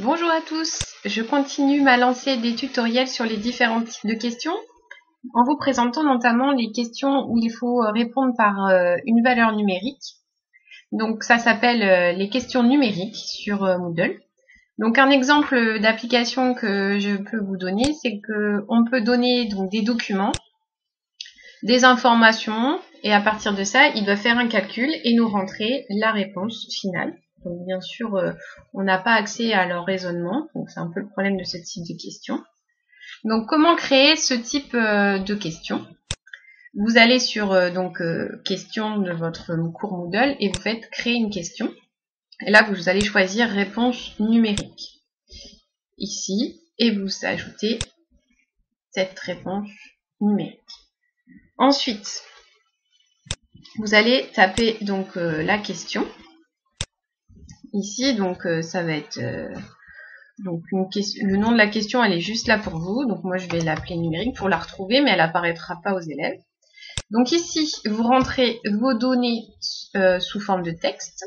Bonjour à tous, je continue ma lancée des tutoriels sur les différents types de questions en vous présentant notamment les questions où il faut répondre par une valeur numérique. Donc ça s'appelle les questions numériques sur Moodle. Donc un exemple d'application que je peux vous donner, c'est que on peut donner donc des documents, des informations et à partir de ça, il doit faire un calcul et nous rentrer la réponse finale. Donc bien sûr, on n'a pas accès à leur raisonnement, donc c'est un peu le problème de ce type de questions. Donc comment créer ce type de questions? Vous allez sur questions de votre cours Moodle et vous faites créer une question. Et là, vous allez choisir réponse numérique ici et vous ajoutez cette réponse numérique. Ensuite, vous allez taper donc la question. Ici, donc ça va être donc le nom de la question, elle est juste là pour vous. Donc moi, je vais l'appeler numérique pour la retrouver, mais elle apparaîtra pas aux élèves. Donc ici, vous rentrez vos données sous forme de texte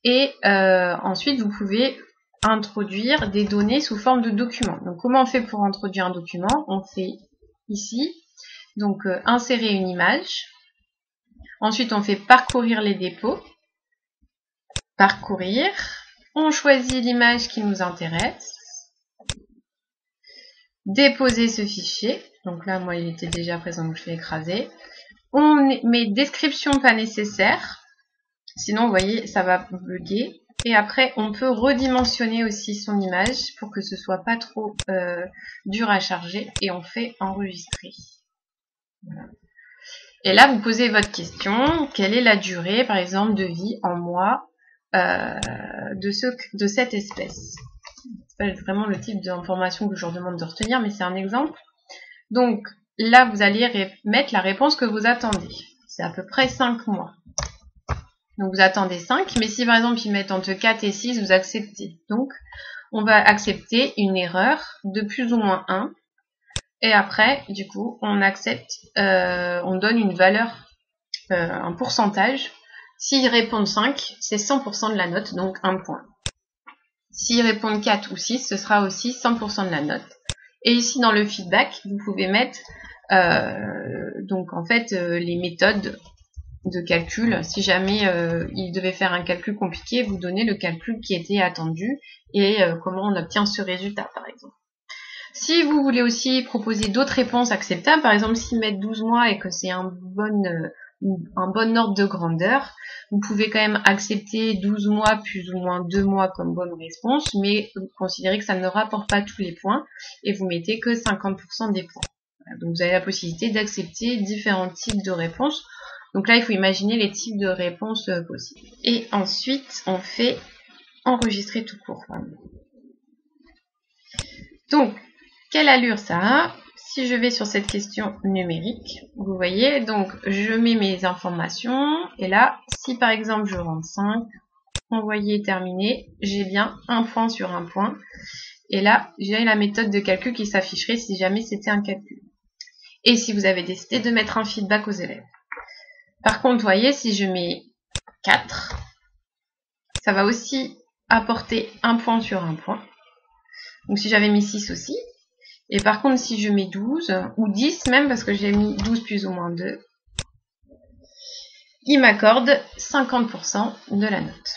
et ensuite, vous pouvez introduire des données sous forme de document. Donc comment on fait pour introduire un document? On fait ici, donc insérer une image. Ensuite, on fait parcourir les dépôts. Parcourir. On choisit l'image qui nous intéresse. Déposer ce fichier. Donc là, moi, il était déjà présent, donc je l'ai écrasé. On met description pas nécessaire. Sinon, vous voyez, ça va bugger. Et après, on peut redimensionner aussi son image pour que ce soit pas trop dur à charger. Et on fait enregistrer. Voilà. Et là, vous posez votre question. Quelle est la durée, par exemple, de vie en mois de cette espèce? C'est pas vraiment le type d'information que je leur demande de retenir, mais c'est un exemple. Donc, là, vous allez mettre la réponse que vous attendez. C'est à peu près 5 mois. Donc, vous attendez 5, mais si par exemple, ils mettent entre 4 et 6, vous acceptez. Donc, on va accepter une erreur de plus ou moins 1. Et après, du coup, on accepte, on donne une valeur, un pourcentage. S'ils répondent 5, c'est 100% de la note, donc 1 point. S'ils répondent 4 ou 6, ce sera aussi 100% de la note. Et ici, dans le feedback, vous pouvez mettre donc en fait les méthodes de calcul. Si jamais il devait faire un calcul compliqué, vous donnez le calcul qui était attendu et comment on obtient ce résultat, par exemple. Si vous voulez aussi proposer d'autres réponses acceptables, par exemple s'ils mettent 12 mois et que c'est un bon ordre de grandeur, vous pouvez quand même accepter 12 mois plus ou moins 2 mois comme bonne réponse, mais vous considérez que ça ne rapporte pas tous les points et vous mettez que 50% des points. Voilà, donc vous avez la possibilité d'accepter différents types de réponses. Donc là, il faut imaginer les types de réponses possibles. Et ensuite, on fait enregistrer tout court. Donc, quelle allure ça a? Si je vais sur cette question numérique, vous voyez, donc je mets mes informations et là, si par exemple je rentre 5, envoyer, terminé, j'ai bien un point sur un point. Et là, j'ai la méthode de calcul qui s'afficherait si jamais c'était un calcul. Et si vous avez décidé de mettre un feedback aux élèves. Par contre, vous voyez, si je mets 4, ça va aussi apporter un point sur un point. Donc si j'avais mis 6 aussi. Et par contre, si je mets 12, ou 10 même, parce que j'ai mis 12 plus ou moins 2, il m'accorde 50% de la note.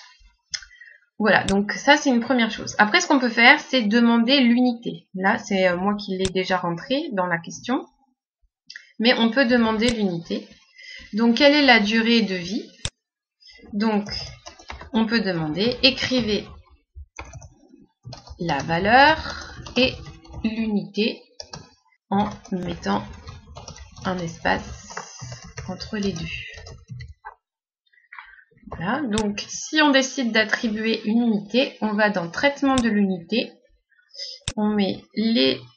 Voilà, donc ça c'est une première chose. Après, ce qu'on peut faire, c'est demander l'unité. Là, c'est moi qui l'ai déjà rentré dans la question. Mais on peut demander l'unité. Donc, quelle est la durée de vie? Donc, on peut demander, écrivez la valeur et l'unité en mettant un espace entre les deux. Voilà, donc si on décide d'attribuer une unité, on va dans traitement de l'unité, on met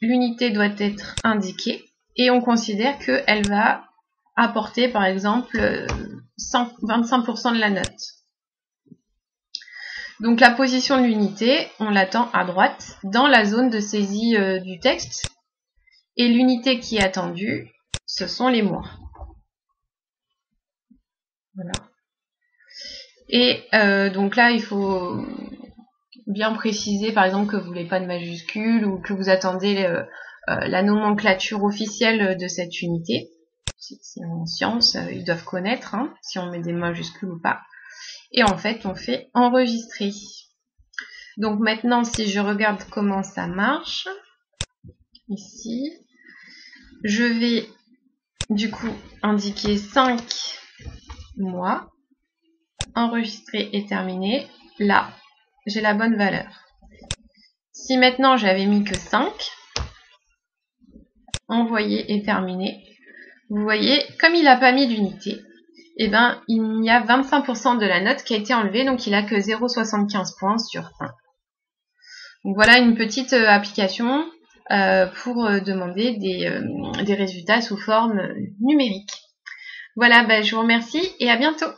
l'unité doit être indiquée et on considère qu'elle va apporter par exemple 25% de la note. Donc la position de l'unité, on l'attend à droite dans la zone de saisie du texte. Et l'unité qui est attendue, ce sont les mois. Voilà. Et donc là, il faut bien préciser, par exemple, que vous voulez pas de majuscules ou que vous attendez la nomenclature officielle de cette unité. C'est en sciences, ils doivent connaître hein, si on met des majuscules ou pas. Et en fait, on fait enregistrer. Donc maintenant, si je regarde comment ça marche, ici, je vais du coup indiquer 5 mois, enregistrer et terminer. Là, j'ai la bonne valeur. Si maintenant j'avais mis que 5, envoyer et terminer, vous voyez, comme il n'a pas mis d'unité, eh ben, il y a 25% de la note qui a été enlevée, donc il a que 0,75 points sur 1. Donc voilà une petite application pour demander des résultats sous forme numérique. Voilà, je vous remercie et à bientôt.